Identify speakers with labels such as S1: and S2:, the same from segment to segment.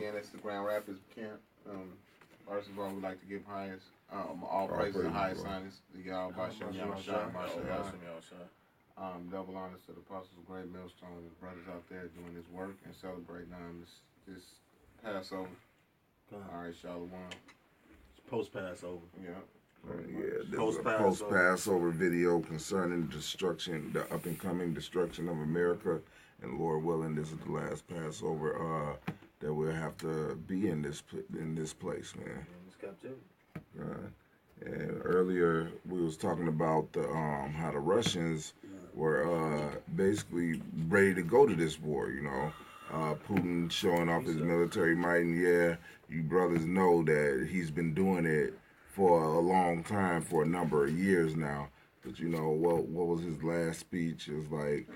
S1: again, it's the Grand Rapids camp. First of all, we'd like to give all praise to the highest honors to y'all, Bashem Yahushua, double honors to the apostles of Great Millstone and the brothers out there doing this work and celebrating this Passover. All right, Shalom.
S2: It's post-Passover.
S1: Yeah.
S3: There's a post-Passover video concerning the up and coming destruction of America, and Lord willing, this is the last Passover that we'll have to be in this place, man.
S2: In this captivity.
S3: And earlier we was talking about how the Russians were basically ready to go to this war. Putin showing off his military might, and you brothers know that he's been doing it for a long time, for a number of years now. But what was his last speech? It was like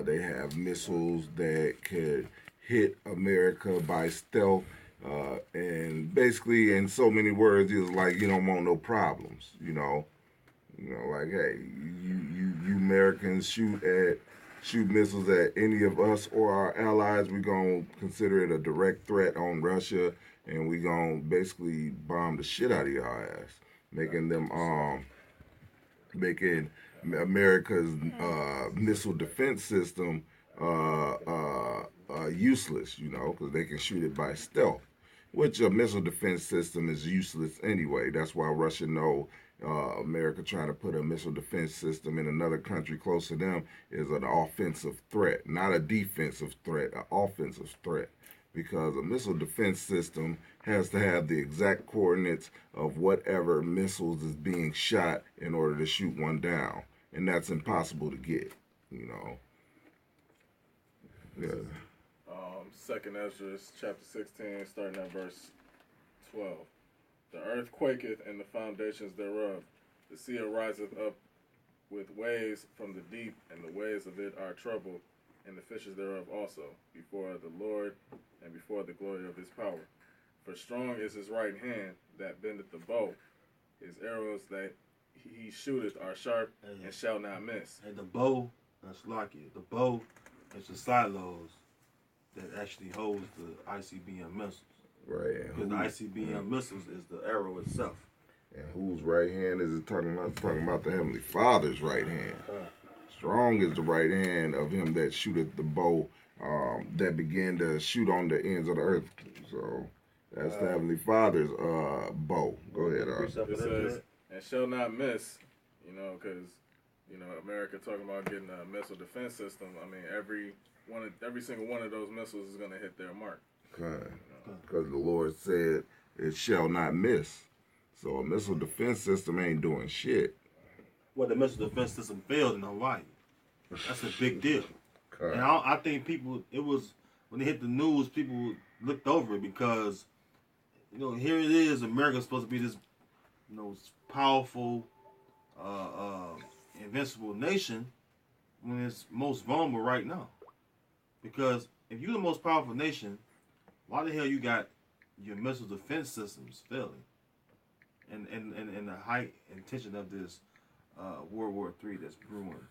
S3: they have missiles that could hit America by stealth, and basically, in so many words, he was like, "You don't want no problems." Like, hey, you Americans shoot missiles at any of us or our allies, we're gonna consider it a direct threat on Russia, and we're gonna basically bomb the shit out of your ass, making America's missile defense system useless, because they can shoot it by stealth, which a missile defense system is useless anyway. That's why Russia know America trying to put a missile defense system in another country close to them is an offensive threat, not a defensive threat, an offensive threat. Because a missile defense system has to have the exact coordinates of whatever missiles is being shot in order to shoot one down. And that's impossible to get, Yeah.
S4: 2nd Ezra, chapter 16, starting at verse 12. The earth quaketh, and the foundations thereof. The sea ariseth up with waves from the deep, and the waves of it are troubled, and the fishes thereof also, before the Lord, and before the glory of his power. For strong is his right hand that bendeth the bow. His arrows that he shooteth are sharp, and shall not miss.
S2: And the bow, that's lucky. The bow is the silos that actually holds the ICBM missiles.
S3: Right.
S2: Because the ICBM missiles is the arrow itself.
S3: And whose right hand is it talking about? It's talking about the Heavenly Father's right hand. Strong is the right hand of him that shooteth the bow, that began to shoot on the ends of the earth. So that's the Heavenly Father's bow. Go ahead.
S4: It says, and shall not miss, because, America talking about getting a missile defense system. I mean, every single one of those missiles is going to hit their mark.
S3: Because the Lord said it shall not miss. So a missile defense system ain't doing shit.
S2: Well, the missile defense system failed in Hawaii. That's a big deal. And I think people, when they hit the news, people looked over it because, here it is, America's supposed to be this, powerful, invincible nation when it's most vulnerable right now. Because if you're the most powerful nation, why the hell you got your missile defense systems failing? And the height and tension of this World War III that's brewing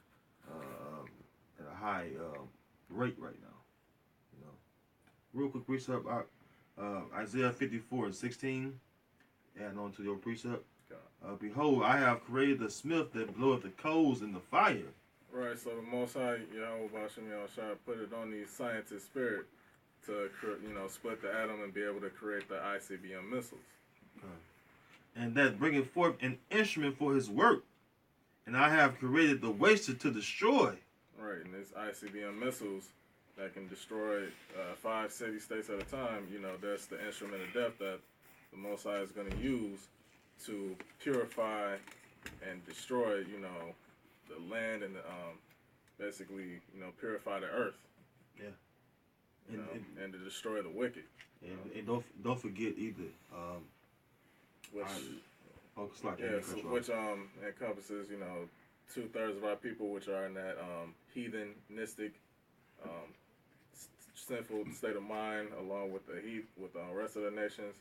S2: at a high rate right now. Real quick precept, Isaiah 54:16, adding on to your precept. Behold, I have created the smith that bloweth the coals in the fire.
S4: Right, so the Most High, Yahweh put it on the scientist spirit to, split the atom and be able to create the ICBM missiles.
S2: And that bringeth forth an instrument for his work. And I have created the waster to destroy.
S4: Right, and it's ICBM missiles that can destroy 5 city-states at a time. That's the instrument of death that the Most High is going to use to purify and destroy, the land and basically, purify the earth.
S2: Yeah.
S4: And to destroy the wicked.
S2: And don't forget either.
S4: Which encompasses, 2/3 of our people, which are in that heathenistic, sinful state of mind, along with the rest of the nations,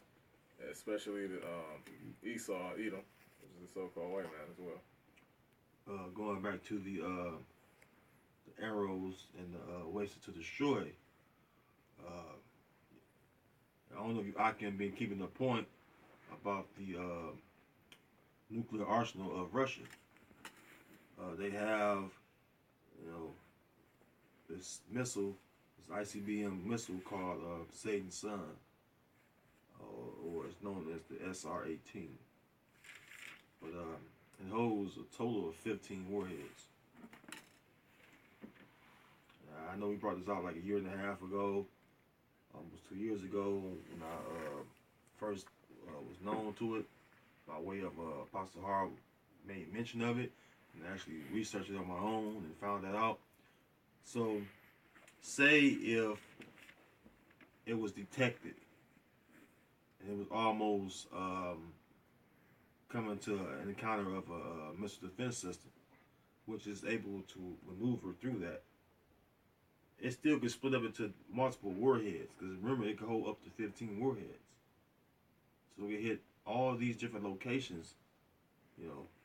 S4: especially the Esau, Edom, which is the so-called white man as well.
S2: Going back to the arrows and the waster to destroy. don't know if I can be keeping the point about the nuclear arsenal of Russia. They have, this missile, this ICBM missile called Poseidon Sun, or it's known as the SR-18. But it holds a total of 15 warheads. I know we brought this out like a year and a half ago, almost 2 years ago, when I first was known to it by way of Apostle Hart made mention of it, and actually researched it on my own and found that out. So, say if it was detected and it was almost coming to an encounter of a missile defense system, which is able to maneuver through that, it still could split up into multiple warheads. Because remember, it could hold up to 15 warheads. So we hit all these different locations.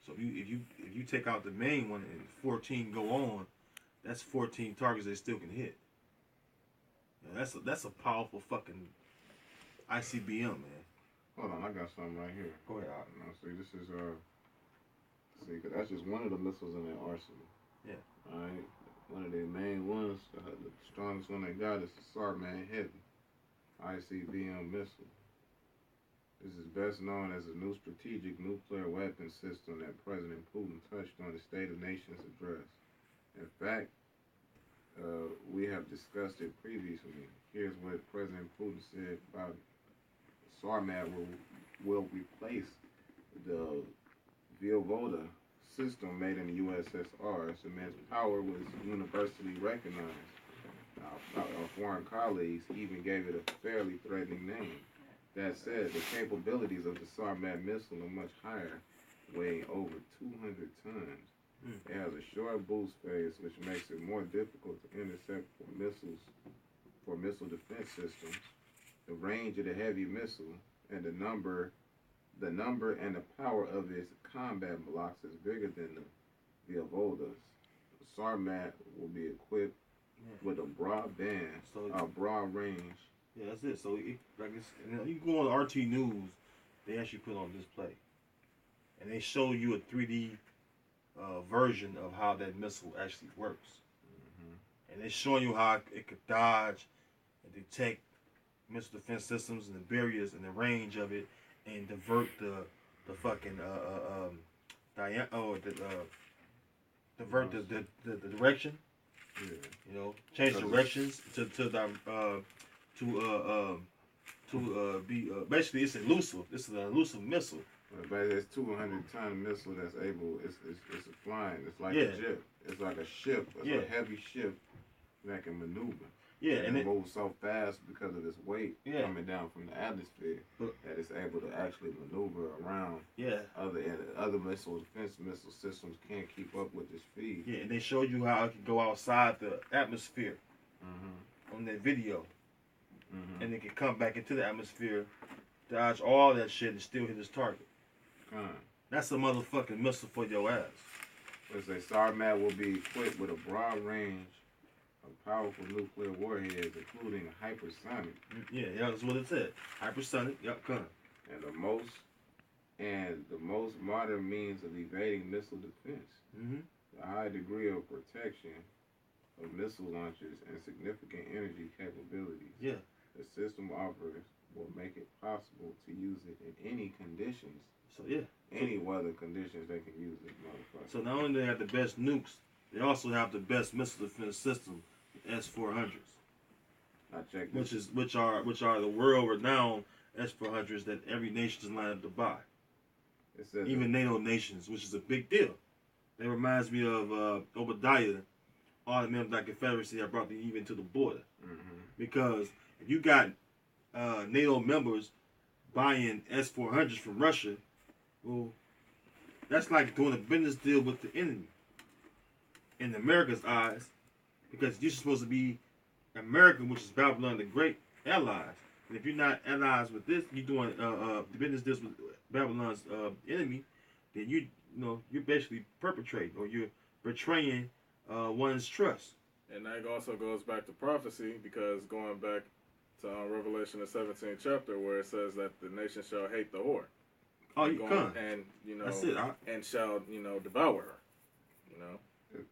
S2: So if you take out the main one and 14 go on, that's 14 targets they still can hit. That's a powerful fucking ICBM, man.
S1: Hold on, I got something right here.
S2: Go ahead.
S1: No, see, this is cause that's just one of the missiles in their arsenal.
S2: Yeah.
S1: All right. One of their main ones, the strongest one they got is the Sarmat Heavy ICBM missile. This is best known as a new strategic nuclear weapon system that President Putin touched on the State of Nations address. In fact, we have discussed it previously. Here's what President Putin said about it. Sarmat will replace the Voyvoda system made in the USSR. Its immense power was universally recognized. Our foreign colleagues even gave it a fairly threatening name. That said, the capabilities of the Sarmat missile are much higher, weighing over 200 tons. It has a short boost phase, which makes it more difficult to intercept for missile defense systems. The range of the heavy missile and the number and the power of its combat blocks is bigger than the Voyvodas. Sarmat will be equipped with a broad band, a broad range.
S2: Yeah, that's it. So you go on RT News, they actually put on display, and they show you a 3D version of how that missile actually works, and they're showing you how it could dodge and detect missile defense systems and the barriers and the range of it, and divert the fucking divert the direction.
S1: Yeah.
S2: Change directions to be basically it's elusive. This is an elusive missile.
S1: But it's 200-ton missile that's able. It's a flying. It's like
S2: Yeah.
S1: a ship. It's like a ship. It's
S2: Yeah.
S1: a heavy ship that can maneuver.
S2: Yeah,
S1: and
S2: and
S1: it moves so fast because of its weight
S2: Yeah.
S1: coming down from the atmosphere that it's able to actually maneuver around.
S2: Yeah.
S1: Other missile defense missile systems can't keep up with this speed.
S2: Yeah, and they showed you how it can go outside the atmosphere on that video, and it can come back into the atmosphere, dodge all that shit, and still hit its target. That's a motherfucking missile for your ass.
S1: Let's say Sarmat will be equipped with a broad range of powerful nuclear warheads, including hypersonic.
S2: Yeah, that's what it said. Hypersonic, come.
S1: And the most modern means of evading missile defense. The high degree of protection of missile launchers and significant energy capabilities.
S2: Yeah.
S1: The system offers will make it possible to use it in any conditions.
S2: So yeah.
S1: Any weather conditions they can use this motherfucker.
S2: So not only do they have the best nukes, they also have the best missile defense system, S-400s.
S1: I checked this.
S2: Which are the world renowned S-400s that every nation is lined up to buy.
S1: It says
S2: even NATO nations, which is a big deal. That reminds me of Obadiah, all the members of the Confederacy that brought them even to the border. Because if you got NATO members buying S-400s from Russia, well, that's like doing a business deal with the enemy. In America's eyes, because you're supposed to be American, which is Babylon the Great, allies. And if you're not allies with this, you're doing business deals with Babylon's enemy, then you're basically perpetrating or you're betraying one's trust.
S4: And that also goes back to prophecy, because going back to Revelation the 17th chapter where it says that the nation shall hate the whore.
S2: Oh, you come.
S4: And, you know,
S2: That's it.
S4: and shall, you know, devour her. You know?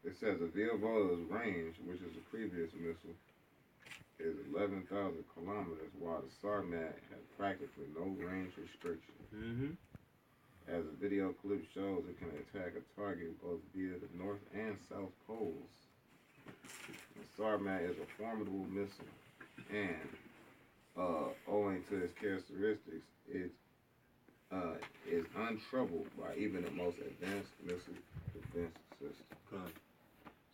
S1: It says a Vilvola's range, which is a previous missile, is 11,000 kilometers, while the Sarmat has practically no range restriction.
S2: Mm-hmm.
S1: As the video clip shows, it can attack a target both via the north and south poles. The Sarmat is a formidable missile, and owing to its characteristics, it is untroubled by even the most advanced missile defense system.
S2: Come.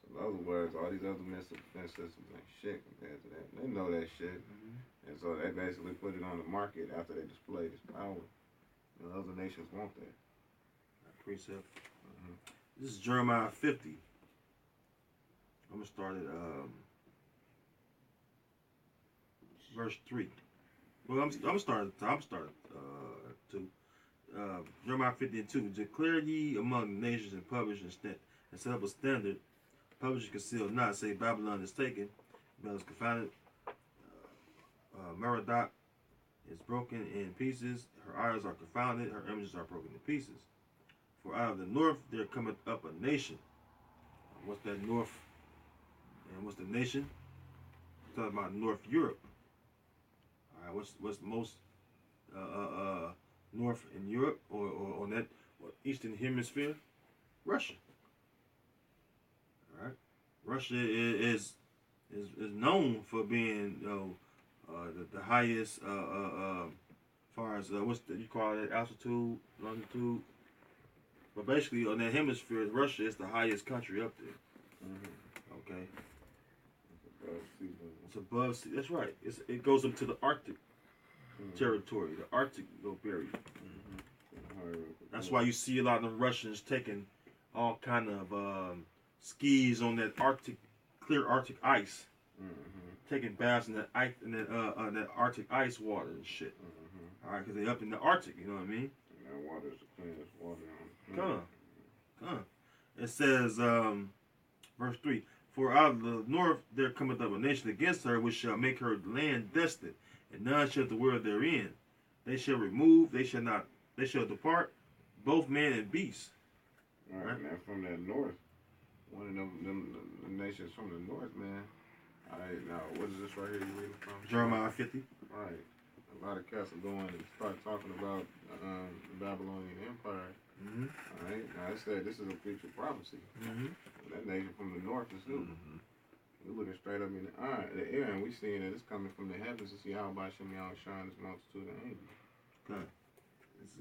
S1: So in other words, all these other missile defense systems ain't shit compared to that. And they know that shit.
S2: Mm-hmm.
S1: And so they basically put it on the market after they displayed its power. And other nations want that.
S2: Precept. This is Jeremiah 50. I'm gonna start at verse 3. Well, I'm starting 2. Jeremiah 50 and 2. Declare ye among the nations and publish and set up a standard. Publish and conceal not. Say Babylon is taken. Babylon is confounded. Merodach is broken in pieces. Her idols are confounded. Her images are broken in pieces. For out of the north there cometh up a nation. What's that north? And what's the nation? We're talking about North Europe. All right, what's the most north in Europe or on that eastern hemisphere? Russia. All right, Russia is known for being the highest far as what's the, you call it, altitude, longitude. But basically, on that hemisphere, Russia is the highest country up there.
S1: Mm-hmm.
S2: Okay,
S1: Above sea level.
S2: it's above sea. That's right. It goes up to the Arctic territory, the Arctic area. That's why you see a lot of the Russians taking all kind of skis on that clear Arctic ice, taking baths in that ice, that Arctic ice water and shit. All right, because they up in the Arctic. You know what I mean?
S1: And that water is the cleanest water on.
S2: Come. It says, verse 3, for out of the north there cometh up a nation against her, which shall make her land desolate, and none shall dwell therein. They shall remove, they shall depart, both man and beast.
S1: All right, now from that north, one of them nations from the north, man. All right, now what is this right here you reading from?
S2: Jeremiah 50.
S1: Right. A lot of cats are going and start talking about the Babylonian Empire.
S2: Mm-hmm.
S1: All right. Now it said this is a future prophecy.
S2: Mm-hmm.
S1: That nation from the north is who? We're looking straight up in the air, and we seeing that it's coming from the heavens to see how by Shem Yahweh shine this multitude of angels.
S2: Okay. It's,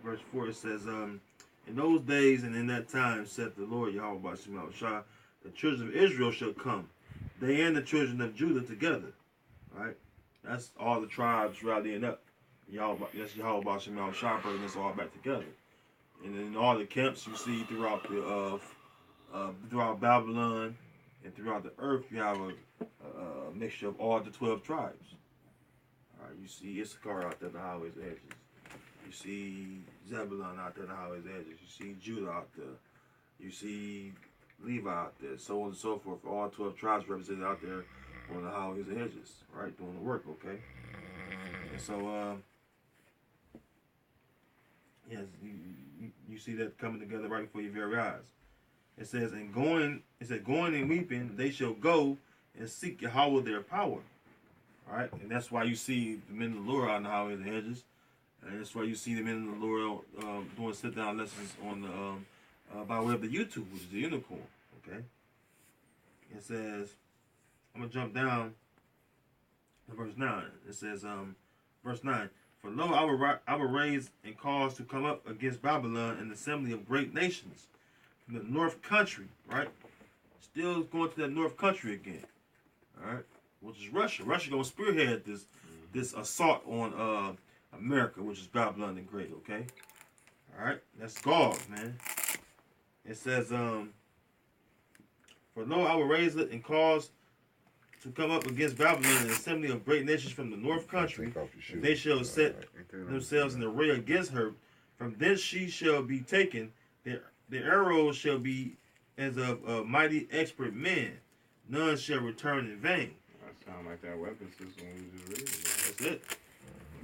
S2: verse 4, it says, in those days and in that time, saith the Lord Yahweh by Shem Yahweh, the children of Israel shall come, they and the children of Judah together. Right? That's all the tribes rallying up. That's Yahweh by Shem Yahweh bringing us all back together. And in all the camps you see throughout Babylon and throughout the earth, you have a mixture of all the 12 tribes. All right, you see Issachar out there in the highways edges. You see Zebulun out there in the highways edges. You see Judah out there. You see Levi out there, so on and so forth. All 12 tribes represented out there on the highways edges, right, doing the work, okay? And so, yes, you see that coming together right before your very eyes. It says, going and weeping, they shall go and seek Yahweh their power. All right, and that's why you see the men of the Lord on the highways and hedges, and that's why you see the men of the Lord doing sit-down lessons on the by way of the YouTube, which is the unicorn. Okay, it says, I'm gonna jump down to verse 9. It says, verse 9. For lo, I will raise and cause to come up against Babylon an assembly of great nations from the north country, right? Still going to that north country again, all right? Which is Russia. Russia gonna spearhead this assault on America, which is Babylon the Great, okay? All right, that's Gog, man. It says, for lo, I will raise it and cause to come up against Babylon an assembly of great nations from the north country. They shall set themselves in array against her. From thence she shall be taken. The arrows shall be as of mighty expert men. None shall return in vain.
S1: sound like that weapon system we just read about.
S2: That's it.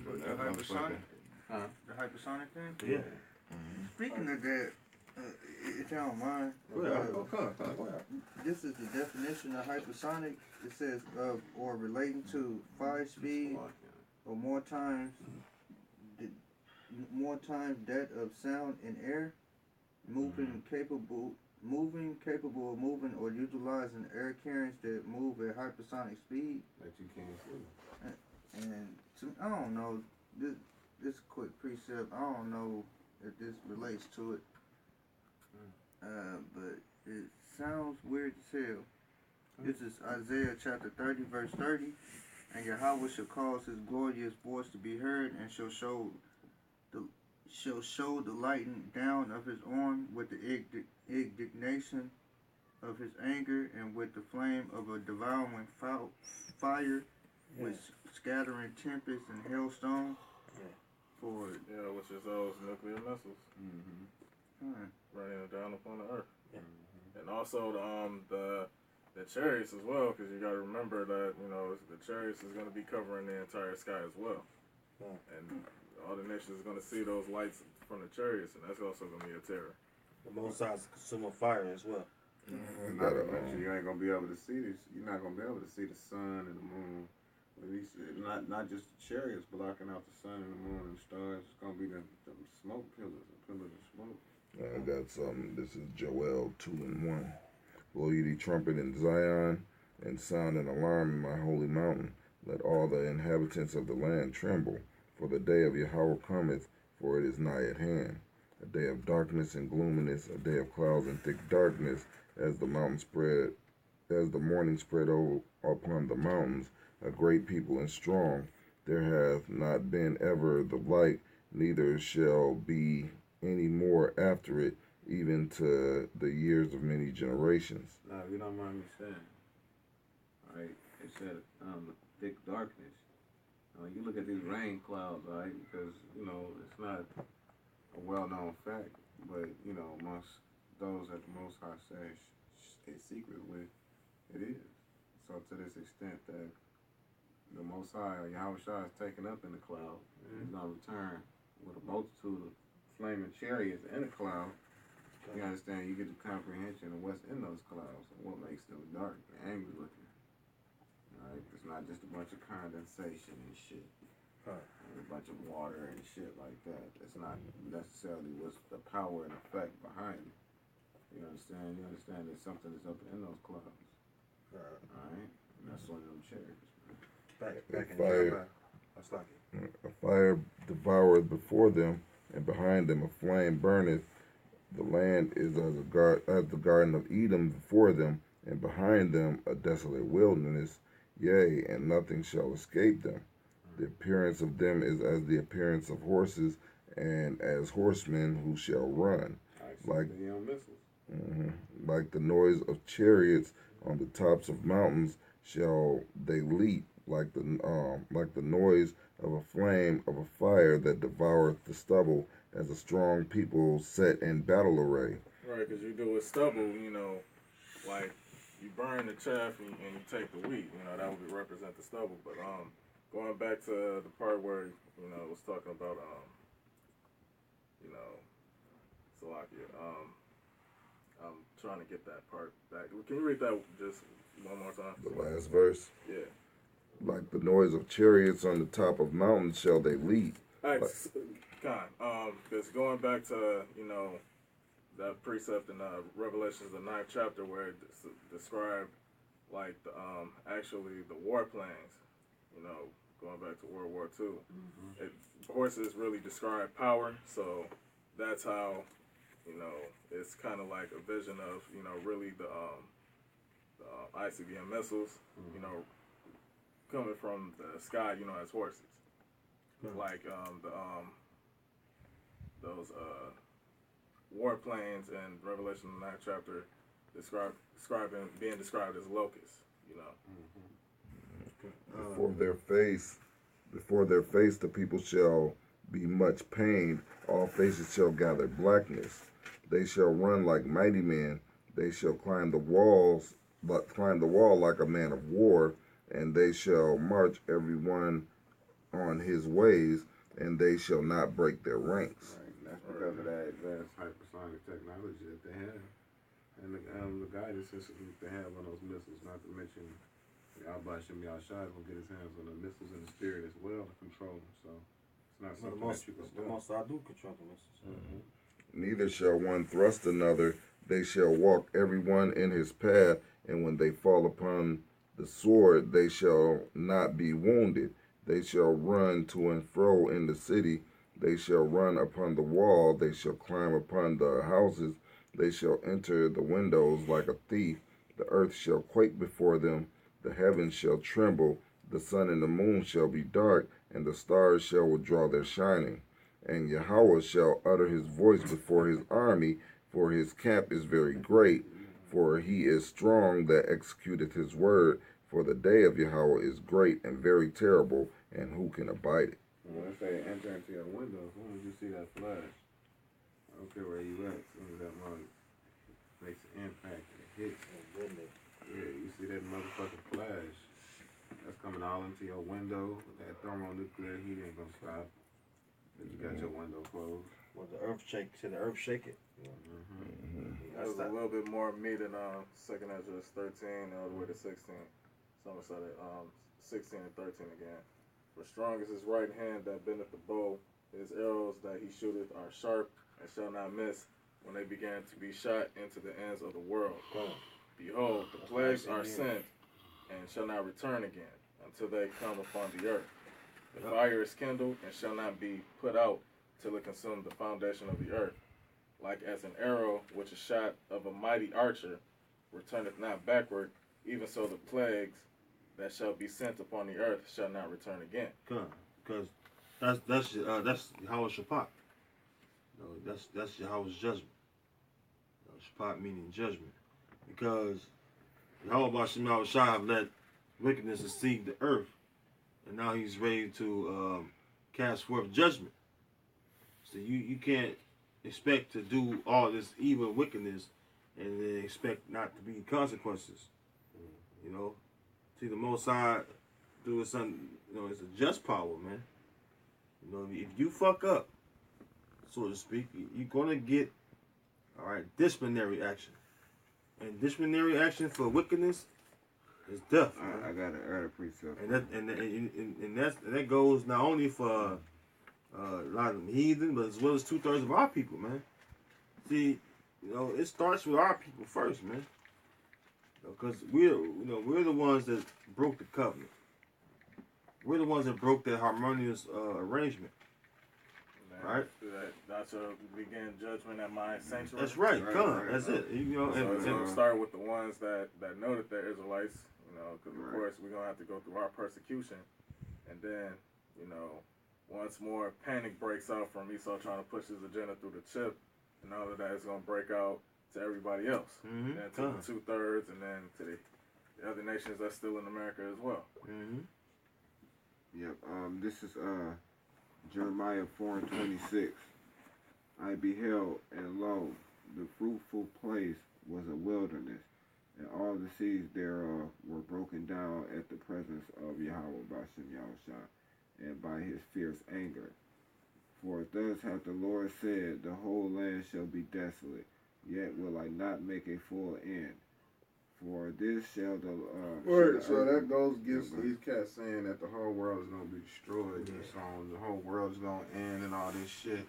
S1: But
S5: The
S1: that
S5: hypersonic?
S1: Huh?
S5: The hypersonic thing?
S2: Yeah.
S5: Speaking of that, if y'all don't mind,
S2: Go ahead. Go ahead.
S5: this is the definition of hypersonic. It says of or relating to 5 speed or more times that of sound in air, moving capable of moving or utilizing air carriers that move at hypersonic speed.
S1: That you can't see.
S5: And I don't know, this quick precept, I don't know if this relates to it, but it sounds weird as hell. This is Isaiah chapter 30 verse 30. And Yahweh shall cause his glorious voice to be heard, and shall show the lighting down of his arm with the indignation of his anger, and with the flame of a devouring fire, with scattering tempest and hailstone. For
S4: which is those nuclear missiles
S1: Mm-hmm.
S4: raining down upon the earth, and also the chariots as well, because you got to remember that the chariots is going to be covering the entire sky as well, and all the nations is going to see those lights from the chariots, and that's also going to be a terror.
S2: The Most High is consuming fire as well.
S1: Not to mention, you ain't gonna be able to see this. You're not gonna be able to see the sun and the moon. At least not just the chariots blocking out the sun and the moon and stars. It's gonna be the smoke pillars, the pillars of smoke.
S3: I got some. This is Joel 2:1. Blow ye the trumpet in Zion, and sound an alarm in my holy mountain. Let all the inhabitants of the land tremble, for the day of Yahweh cometh, for it is nigh at hand. A day of darkness and gloominess, a day of clouds and thick darkness, as the morning spread over upon the mountains, a great people and strong. There hath not been ever the like, neither shall be any more after it, even to the years of many generations.
S1: Now, if you don't mind me saying, alright, it said thick darkness. You look at these rain clouds, right? Because, it's not a well-known fact, but, amongst those that the Most High says it's secret with, it is. So to this extent that the Most High, Yahweh Shah, is taken up in the cloud, he's going to return with a multitude of flaming chariots in a cloud. You understand, you get the comprehension of what's in those clouds and what makes them dark and angry looking. Alright, it's not just a bunch of condensation and shit. And a bunch of water and shit like that. It's not necessarily what's the power and effect behind it. You understand? You understand that something is up in those clouds. Alright? And that's one of them chariots.
S2: Back in
S3: Fire.
S2: Jeremiah. That's like it.
S3: A fire devoureth before them, and behind them a flame burneth. The land is as the garden of Edom before them, and behind them a desolate wilderness. Yea, and nothing shall escape them. The appearance of them is as the appearance of horses, and as horsemen who shall run. Like like the noise of chariots on the tops of mountains shall they leap, like the noise of a flame of a fire that devoureth the stubble, as a strong people set in battle array.
S4: Right, because you do with stubble, like you burn the chaff and you take the wheat, that would represent the stubble. But going back to the part where, it was talking about, Salakia, I'm trying to get that part back. Can you read that just one more time?
S3: The last verse.
S4: Yeah.
S3: Like the noise of chariots on the top of mountains shall they leap.
S4: Because going back to, that precept in Revelations, the 9th chapter, where it described, like, actually the war planes, going back to World War II. Horses really describe power, so that's how, it's kind of like a vision of, really the ICBM missiles, coming from the sky, as horses. Like those war planes in Revelation 9th chapter being described as locusts,
S3: Before their face the people shall be much pained, all faces shall gather blackness. They shall run like mighty men, they shall climb the wall like a man of war, and they shall march every one on his ways, and they shall not break their ranks.
S1: Right. That's because of that advanced hypersonic technology that they have, and the guidance system they have on those missiles. Not to mention, Yahweh Shem Yahshua will get his hands on the missiles in the spirit as well to control them. So it's not something that you can
S2: The
S1: stop.
S2: most I do control the missiles.
S1: Mm-hmm.
S3: Neither shall one thrust another. They shall walk every one in his path, and when they fall upon the sword, they shall not be wounded. They shall run to and fro in the city. They shall run upon the wall. They shall climb upon the houses. They shall enter the windows like a thief. The earth shall quake before them. The heavens shall tremble. The sun and the moon shall be dark, and the stars shall withdraw their shining. And Yahweh shall utter his voice before his army, for his camp is very great, for he is strong that executeth his word. For the day of Yahweh is great and very terrible, and who can abide it?
S1: When they say enter into your window, as soon as you see that flash, I don't care where you at, as soon as that mug makes an impact and it hits, yeah, you see that motherfucking flash, that's coming all into your window. That thermonuclear heat ain't gonna stop. But you got your window closed.
S2: Well, the earth shake. See the earth shake it.
S4: There's a little bit more meat in 2nd Ezra 13 all the way to 16. So I'm gonna start at 16 and 13 again. For strong is his right hand that bendeth the bow. His arrows that he shooteth are sharp and shall not miss when they begin to be shot into the ends of the world. Behold, the plagues are sent and shall not return again until they come upon the earth. The fire is kindled and shall not be put out till it consume the foundation of the earth. Like as an arrow which is shot of a mighty archer returneth not backward, even so the plagues that shall be sent upon the earth shall not return again.
S2: Because that's Yahweh Shabbat. No, that's Yahweh's judgment. Shabbat meaning judgment. Because Yahweh Bashem Yahushua have let wickedness exceed the earth, and now he's ready to cast forth judgment. So you can't expect to do all this evil wickedness and then expect not to be consequences. You know, see the Most High do it something. You know, it's a just power, man. You know, if you fuck up, so to speak, you're gonna get disciplinary action, and disciplinary action for wickedness is death.
S6: I got an early precept.
S2: And that goes not only for a lot of them heathen, but as well as 2/3 of our people, man. See, you know, it starts with our people first, man. Because we're the ones that broke the covenant. We're the ones that broke that harmonious arrangement. Right.
S4: That's to begin judgment at my sanctuary.
S2: That's right. Come, that's it. You know,
S4: so it's going to start with the ones that know that they're Israelites. You know, because of course we're gonna have to go through our persecution, and then once more panic breaks out from Esau trying to push his agenda through the chip, and all of that is gonna break out to everybody else, and to the 2/3, and then to the other nations that's still in America as well.
S6: Yep. This is Jeremiah 4:26. I beheld, and lo, the fruitful place was a wilderness, and all the seeds thereof were broken down at the presence of Yahweh Bashem Yahushua, and by his fierce anger. For thus hath the Lord said, the whole land shall be desolate, yet will I not make a full end. For this shall the
S1: Word, so that goes against these cats saying that the whole world is gonna be destroyed, and so the whole world is gonna end and all this shit.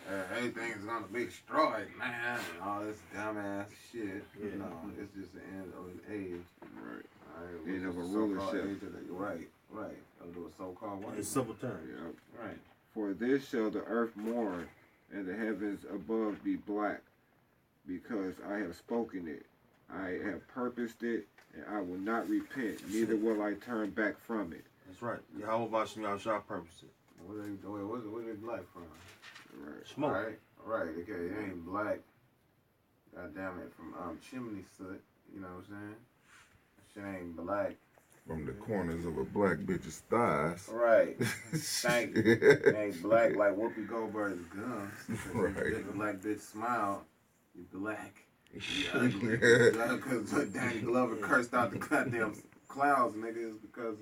S1: Everything's gonna be destroyed, man, and all this dumbass shit. You know, it's just the end of an age.
S6: Right.
S1: Right.
S6: End of a rulership.
S1: Right. Of the so-called white.
S2: in simple terms.
S6: Yep.
S1: Right.
S6: For this shall the earth mourn, and the heavens above be black, because I have spoken it. I have purposed it, and I will not repent, neither will I turn back from it.
S2: That's right. Yahweh Bashem Yahushua purposed it.
S1: Where's it black from?
S6: Right.
S2: Smoke.
S1: Right. Okay, it ain't black. God damn it, from chimney soot. You know what I'm saying? Shit ain't black.
S3: From the corners of a black bitch's thighs.
S1: Right. Thank you. It ain't black like Whoopi Goldberg's gums.
S3: Right.
S1: If a black bitch smile, you black. Because Danny Glover cursed out the goddamn clouds, nigga, is because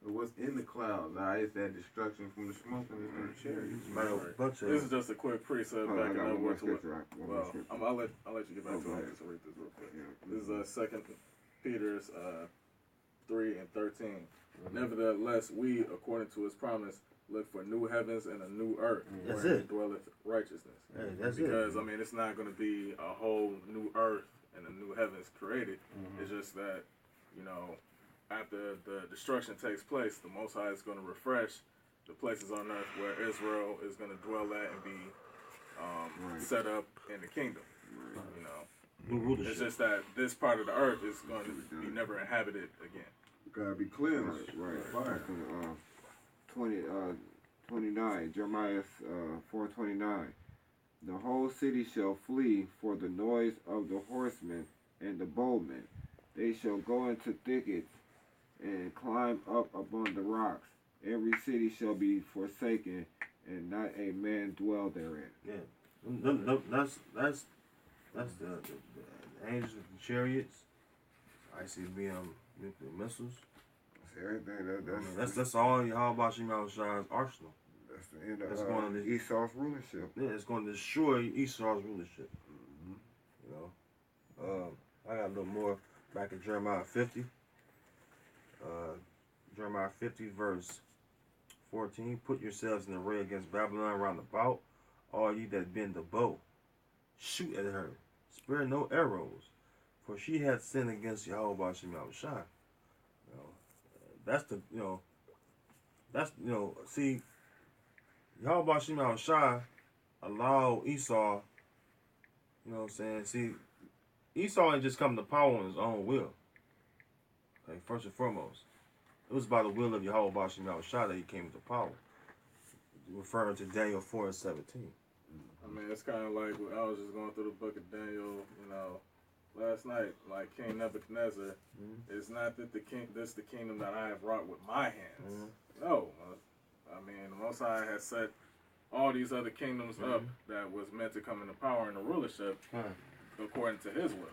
S1: of what's in the clouds. Alright, it's that destruction from the smoke and the chariots.
S2: Right.
S4: Right.
S2: Bunch of
S4: This is just a quick precept
S6: Hold on, I
S4: backing
S6: got
S4: up
S6: one more
S4: with what.
S6: scripture. One more
S4: Well,
S6: scripture.
S4: I'll let you get back
S6: Oh,
S4: to
S6: go
S4: it.
S6: ahead.
S4: I'll just read this real quick.
S6: Yeah.
S4: This is 2 Peter's 3 and 13. Nevertheless, we, according to his promise, look for new heavens and a new earth
S2: That's
S4: wherein
S2: it.
S4: dwelleth righteousness.
S2: Hey, that's
S4: Because
S2: it.
S4: I mean, it's not going to be a whole new earth and a new heavens created. It's just that, you know, after the destruction takes place, the Most High is going to refresh the places on earth where Israel is going to dwell at and be
S6: Right.
S4: set up in the kingdom. You know,
S2: New rulership.
S4: it's just that this part of the earth is going to be never inhabited again.
S1: Gotta be cleansed.
S6: Right.
S1: Fire.
S6: 29, Jeremiah 4:29. The whole city shall flee for the noise of the horsemen and the bowmen. They shall go into thickets and climb up upon the rocks. Every city shall be forsaken, and not a man dwell therein.
S2: That's the angels with the chariots, ICBM nuclear missiles.
S6: That's everything.
S2: That's all Yahweh Shemel Shai's arsenal.
S6: That's the end
S2: That's
S6: of
S2: going on this-
S6: Esau's rulership.
S2: Yeah, it's going to destroy Esau's rulership. You know, I got a little more back in Jeremiah 50. Jeremiah 50 verse 14. Put yourselves in array against Babylon round about, all ye that bend the bow. Shoot at her, spare no arrows, for she hath sinned against Yahweh Shemel Shai. That's the see, Yahweh Shemel Shai allow Esau, you know what I'm saying? See, Esau ain't just come to power on his own will. Okay, first and foremost. It was by the will of Yahweh Shemel Shai that he came into power. Referring to Daniel 4 and 17.
S4: I mean, it's kind of like I was just going through the book of Daniel, you know, last night. Like King Nebuchadnezzar, it's not that this the kingdom that I have wrought with my hands. No, I mean, the Most High has set all these other kingdoms up that was meant to come into power and the rulership according to His will.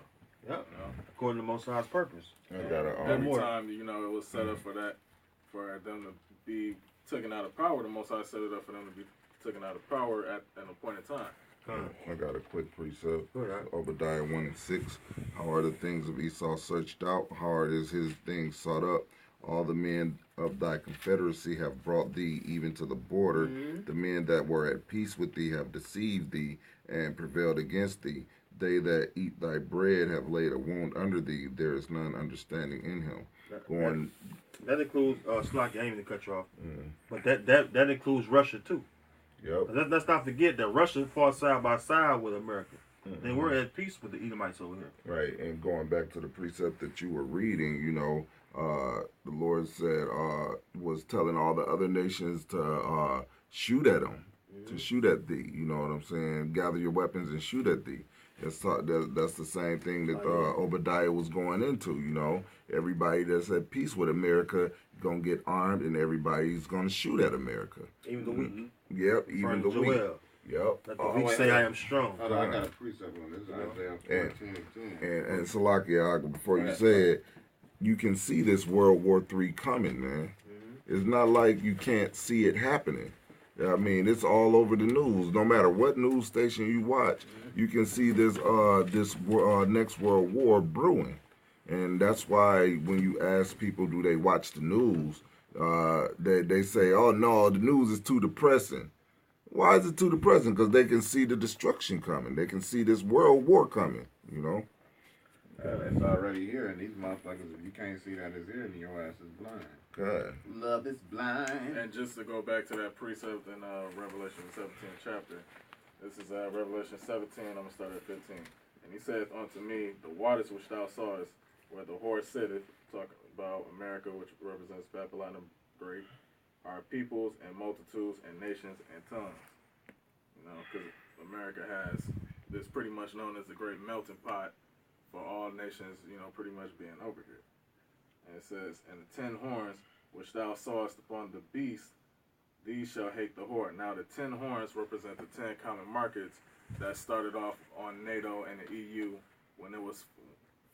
S2: Yep.
S4: You know?
S2: According to Most High's purpose.
S3: I got
S4: Every
S3: a
S4: time, you know, it was set up for that, for them to be taken out of power. The Most High set it up for them to be taken out of power at an appointed time.
S3: I got a quick precept.
S2: Good, right?
S3: Obadiah 1 and 6. How are the things of Esau searched out? How are his things sought up? All the men of thy confederacy have brought thee even to the border. The men that were at peace with thee have deceived thee and prevailed against thee. They that eat thy bread have laid a wound under thee. There is none understanding in him. Going.
S2: That includes Slocky, I ain't even cut you off. But that includes Russia too.
S3: Yep.
S2: Let's not forget that Russia fought side by side with America. They were at peace with the Edomites over here.
S3: Right, and going back to the precept that you were reading, you know, the Lord said, was telling all the other nations to shoot at them, to shoot at thee. You know what I'm saying? Gather your weapons and shoot at thee. That's the same thing that Obadiah was going into. You know, everybody that's at peace with America gonna get armed, and everybody's gonna shoot at America.
S2: Even the weak.
S3: Yep, even the weak.
S2: Joel.
S3: Yep.
S2: Let the weak say I am strong.
S1: Hold on, I got a precept on this. Isaiah 14 and 10.
S3: And Salakia, before you say it, you can see this World War III coming, man. It's not like you can't see it happening. I mean, it's all over the news. No matter what news station you watch, you can see this next World War brewing. And that's why when you ask people, do they watch the news, they say, oh, no, the news is too depressing. Why is it too depressing? Because they can see the destruction coming. They can see this world war coming, you know?
S1: It's already here, and these motherfuckers, if you can't see that it's here, then your ass is blind.
S3: God.
S1: Love is blind.
S4: And just to go back to that precept in Revelation 17 chapter, this is Revelation 17, I'm going to start at 15. And he saith unto me, the waters which thou sawest, where the horse sitteth, talking about America, which represents Babylon the Great, are peoples and multitudes and nations and tongues. You know, because America has this pretty much known as the great melting pot for all nations, you know, pretty much being over here. And it says, and the 10 horns which thou sawest upon the beast, these shall hate the whore. Now the 10 horns represent the 10 common markets that started off on NATO and the EU when it was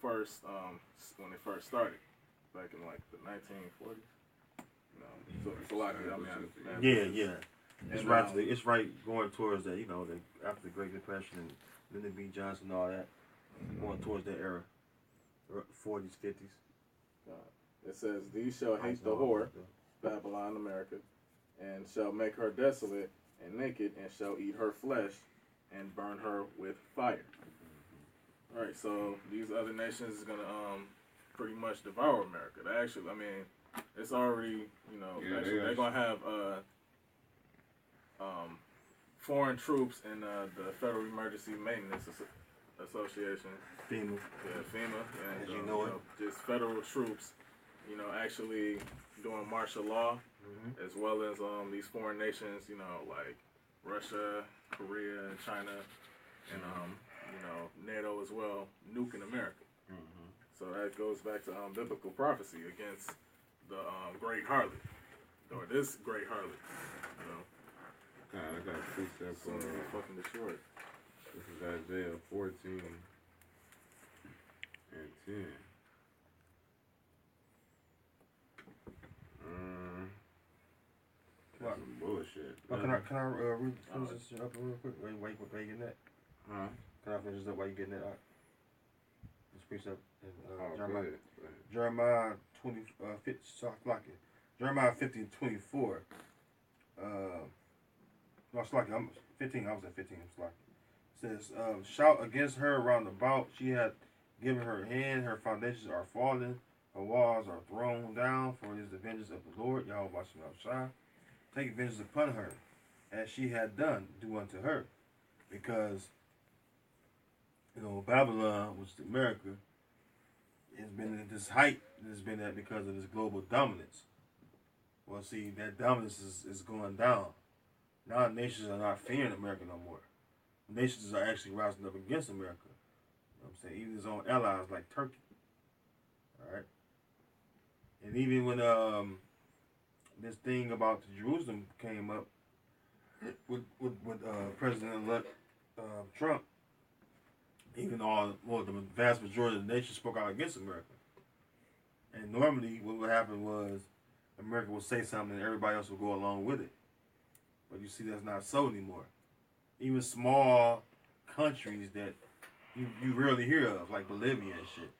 S4: first, when it first started. back in like the 1940s. No, so like I mean,
S2: Yeah. It's
S4: And,
S2: right. It's right going towards that. After the Great Depression and Lyndon B. Johnson and all that, going towards that era, 40s, 50s.
S4: It says, "These shall hate the whore, Babylon, America, and shall make her desolate and naked, and shall eat her flesh, and burn her with fire." All right, so these other nations is gonna pretty much devour America. They actually, I mean, it's already, actually, they're gonna have foreign troops in the Federal Emergency Maintenance Association.
S2: FEMA.
S4: Yeah, FEMA, and
S2: As you know it.
S4: just federal troops, actually doing martial law, as well as these foreign nations, like Russia, Korea, and China, and NATO as well, nuking America. So that goes back to biblical prophecy against the Great Harlot, or this Great Harlot.
S1: God, I got a precept
S4: So fucking destroyed.
S1: This is Isaiah 14 and 10. That's some bullshit.
S2: Can I finish this shit up real quick? Wait, you getting that?
S1: Huh?
S2: Can I finish this up while you getting that? This precept in
S1: Oh,
S2: Jeremiah.
S1: go ahead.
S2: Jeremiah 20, 50, sorry, like it. Jeremiah 15:24. No, it's like I'm 15. I was at 15. It's like it says, "Shout against her round about. She had given her hand. Her foundations are fallen. Her walls are thrown down. For it is the vengeance of the Lord, Yahweh Shai. Take vengeance upon her, as she had done. Do unto her, because Babylon, which is America, has been at this height. It's been that because of this global dominance. Well, see, that dominance is going down. Now nations are not fearing America no more. Nations are actually rising up against America. You know what I'm saying? Even his own allies like Turkey. Alright? And even when this thing about Jerusalem came up with President-elect Trump, even the vast majority of the nation spoke out against America. And normally what would happen was America would say something and everybody else would go along with it. But you see that's not so anymore. Even small countries that you rarely hear of, like Bolivia and shit.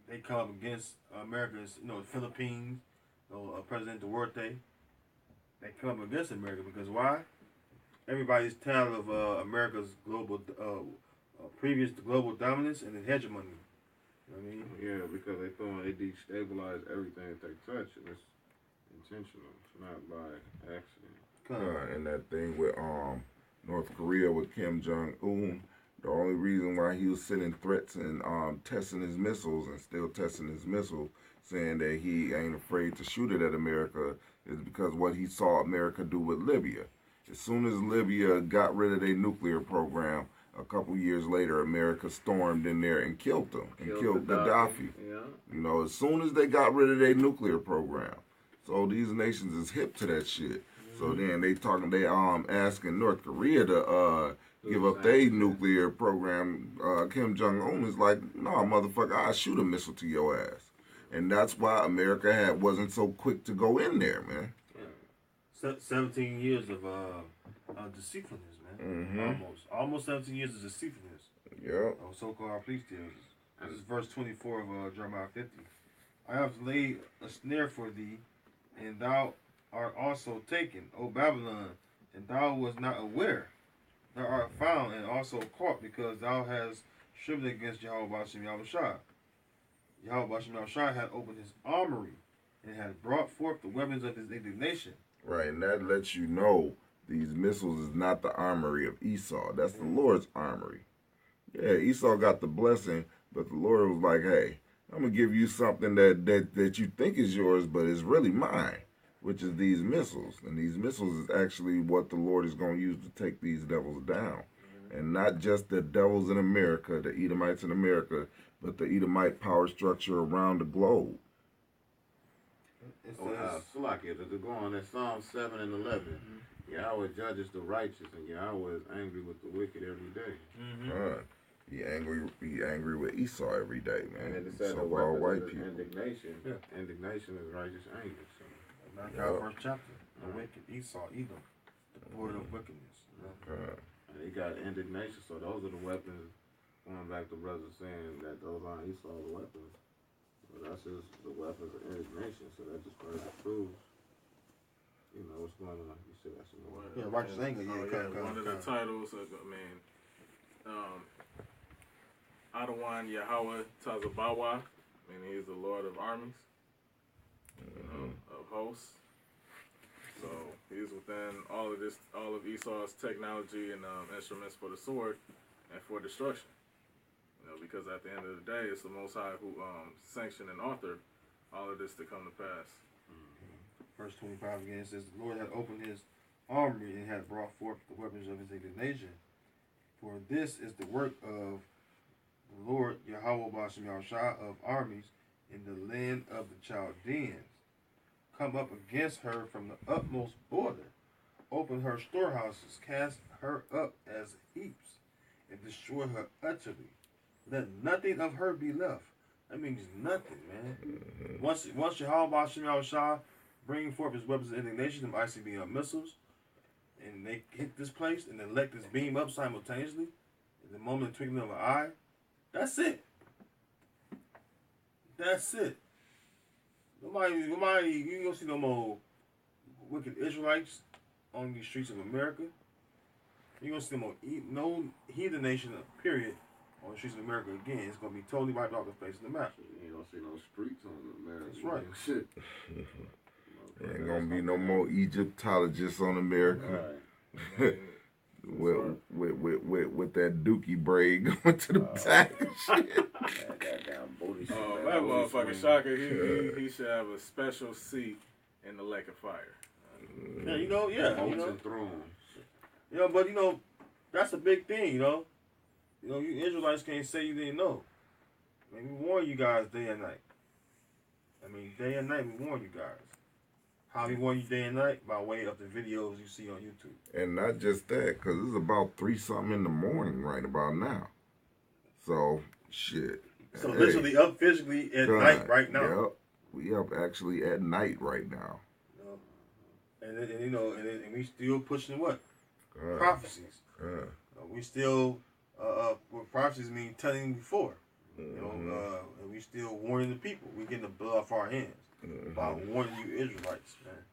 S2: They come up against America's, the Philippines, President Duarte. They come up against America because why? Everybody's tired of America's previous global dominance and hegemony. You know what I mean?
S1: Yeah, because they destabilize everything that they touch, and it's intentional. It's not by accident.
S3: And that thing with North Korea with Kim Jong-un, the only reason why he was sending threats and testing his missiles and still testing his missile, saying that he ain't afraid to shoot it at America, is because what he saw America do with Libya. As soon as Libya got rid of their nuclear program, a couple years later, America stormed in there and killed them, and killed Gaddafi.
S1: Yeah.
S3: As soon as they got rid of their nuclear program. So these nations is hip to that shit. So then they asking North Korea to give up their nuclear program. Kim Jong-un is like, no, motherfucker, I'll shoot a missile to your ass. And that's why America wasn't so quick to go in there, man.
S2: 17 years of deceitfulness, man. Almost 17 years of deceitfulness.
S3: Yeah.
S2: Of so-called police deals. This is verse 24 of Jeremiah 50. I have laid a snare for thee, and thou art also taken, O Babylon, and thou was not aware. Thou art found and also caught, because thou hast striven against Yahweh Bashem Yahushua. Yahweh Bashem Yahushua had opened his armory and had brought forth the weapons of his indignation.
S3: Right, and that lets you know these missiles is not the armory of Esau. That's the Lord's armory. Yeah, Esau got the blessing, but the Lord was like, hey, I'm going to give you something that you think is yours, but is really mine, which is these missiles. And these missiles is actually what the Lord is going to use to take these devils down. And not just the devils in America, the Edomites in America, but the Edomite power structure around the globe.
S1: Salakia, to go on that Psalm 7 and 11. Yahweh judges the righteous, and Yahweh is angry with the wicked every day.
S3: He angry with Esau every day,
S1: And
S3: man.
S1: then it said
S3: So
S1: the
S3: all
S1: weapons
S3: white
S1: of
S3: people.
S1: indignation.
S2: Yeah.
S1: Indignation is righteous anger. So.
S2: Malachi first chapter. The wicked Esau, Edom, the word of wickedness. You know?
S1: And they got indignation, so those are the weapons. Going back to brother saying that those aren't Esau's weapons. Well, that's just the weapons of indignation. So that just further proves, you know, what's going on. You said that's some more.
S2: Yeah, righteous anger. Yeah,
S4: One of the titles of, Adawan Yahweh Tazabawa, meaning he's the Lord of armies, of hosts. So he's within all of Esau's technology and instruments for the sword and for destruction. You know, because at the end of the day, it's the Most High who sanctioned and authored all of this to come to pass.
S2: Verse 25 again, it says, the Lord had opened his armory and had brought forth the weapons of his indignation. For this is the work of the Lord Yahweh Bashem Yahushua of armies in the land of the Chaldeans. Come up against her from the utmost border. Open her storehouses, cast her up as heaps, and destroy her utterly. Let nothing of her be left. That means nothing, man. Once Yahweh Bashem Yahushua bring forth his weapons of indignation, them ICBM missiles, and they hit this place and then let this beam up simultaneously, in the moment of twinkling of an eye, that's it. That's it. Nobody, you don't see no more wicked Israelites on these streets of America. You don't see no heathen nation, period, on the streets of America again. It's going to be totally wiped off the face of the map.
S1: You ain't gonna see no streets on America.
S2: That's right.
S1: Shit.
S3: There ain't gonna be no more Egyptologists on America.
S1: Right.
S3: with that dookie braid going to the back and shit.
S1: That goddamn booty shit.
S4: That motherfucking Shaka, he should have a special seat in the lake of fire.
S2: Yeah, you know,
S1: Molten throne.
S2: but that's a big thing, you Israelites can't say you didn't know. I mean, we warn you guys day and night. Day and night we warn you guys. How we warn you day and night? By way of the videos you see on YouTube.
S3: And not just that, because it's about 3-something in the morning right about now. So, shit.
S2: So literally up physically at night right now.
S3: Yep. We up actually at night right now.
S2: And we still pushing what? Prophecies. We still, what prophecies mean telling you before. And we still warning the people. We getting the blood off our hands by warning you Israelites, man.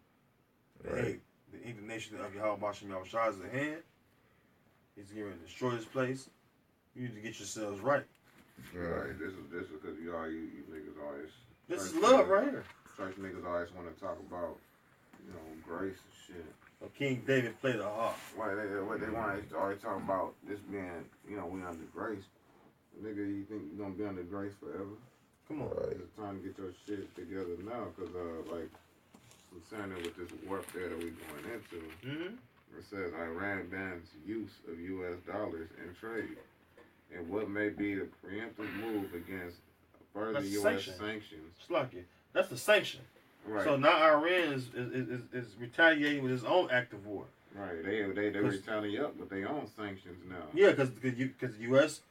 S3: Right.
S2: Hey, the indignation of Yahweh Bashem Yahushua is at hand. He's going to destroy this place. You need to get yourselves right.
S1: Right. This is because you niggas always.
S2: This is love right here.
S1: Church niggas always want to talk about, grace and shit.
S2: So King David played a harp.
S1: Why they want to always talk about this being, we under grace. Nigga, you think you're gonna be under grace forever?
S2: Come on.
S1: It's time to get your shit together now, because, concerning with this warfare that we're going into, it says Iran bans use of U.S. dollars in trade. And what may be the preemptive move against further
S2: That's
S1: U.S.
S2: sanction.
S1: sanctions.
S2: Slacky. That's the sanction.
S1: Right.
S2: So now Iran is retaliating with his own act of war.
S1: Right. They retaliate up with their own sanctions now.
S2: Yeah, because the U.S.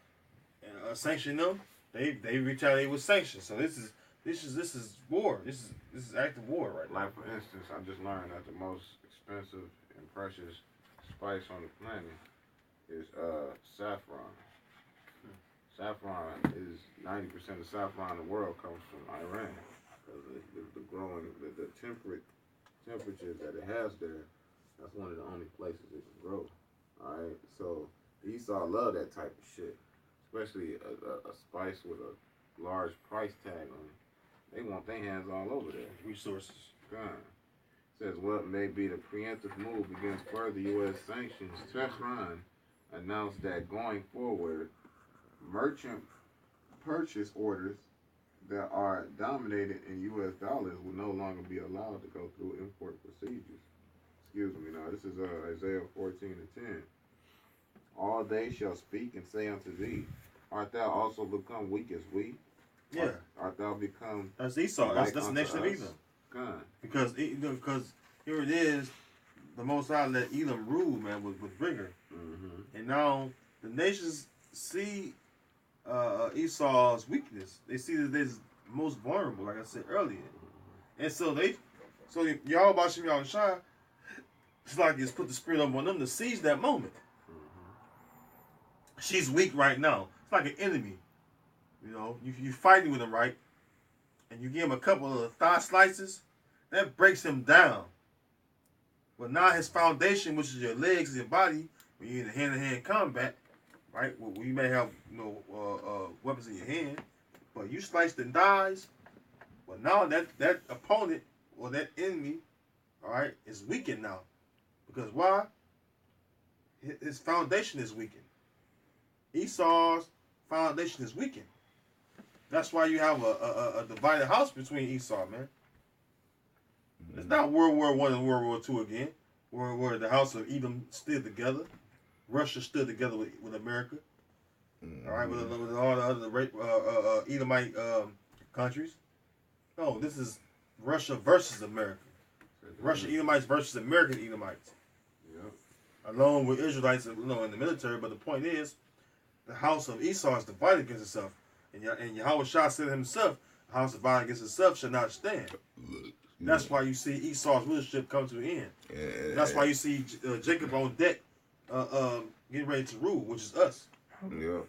S2: Sanctioned them, they retaliate with sanctions. So this is war. This is active war right now.
S1: Like for instance, I just learned that the most expensive and precious spice on the planet is saffron. Saffron is 90% of saffron in the world comes from Iran. Because the growing, the temperatures that it has there, that's one of the only places it can grow. Alright, so Esau love that type of shit. Especially a spice with a large price tag on it. They want their hands all over there.
S2: Resources.
S1: God. Says what may be the preemptive move against further U.S. sanctions. Tehran announced that going forward, merchant purchase orders that are dominated in U.S. dollars will no longer be allowed to go through import procedures. Excuse me. Now this is Isaiah 14:10. All they shall speak and say unto thee, art thou also become weak as we?
S2: Yeah.
S1: Art thou become
S2: That's Esau. That's the
S1: unto
S2: nation of
S1: us?
S2: Edom.
S1: God.
S2: Because here it is, the Most High let Edom rule, man, with vigor.
S1: Mm-hmm.
S2: And now the nations see Esau's weakness. They see that they're most vulnerable, like I said earlier. And so y'all watching y'all shine. It's like it's put the spirit up on them to seize that moment. She's weak right now. It's like an enemy. You know, you fighting with him, right? And you give him a couple of thigh slices, that breaks him down. But now his foundation, which is your legs and your body, when you're in hand-to-hand combat, right? Well, you may have weapons in your hand, but you sliced and dies. But now that opponent or that enemy, all right, is weakened now. Because why? His foundation is weakened. Esau's foundation is weakened. That's why you have a divided house between Esau, man. It's not World War I and World War II again, where the house of Edom stood together. Russia stood together with America. All right, with all the other Edomite countries. No, this is Russia versus America. Russian Edomites versus American Edomites.
S1: Yep.
S2: Along with Israelites, in the military. But the point is, the house of Esau is divided against itself. And Yahweh Shah said himself, the house divided against itself shall not stand. That's why you see Esau's leadership come to an end. That's why you see Jacob on deck getting ready to rule, which is us.
S3: Yeah.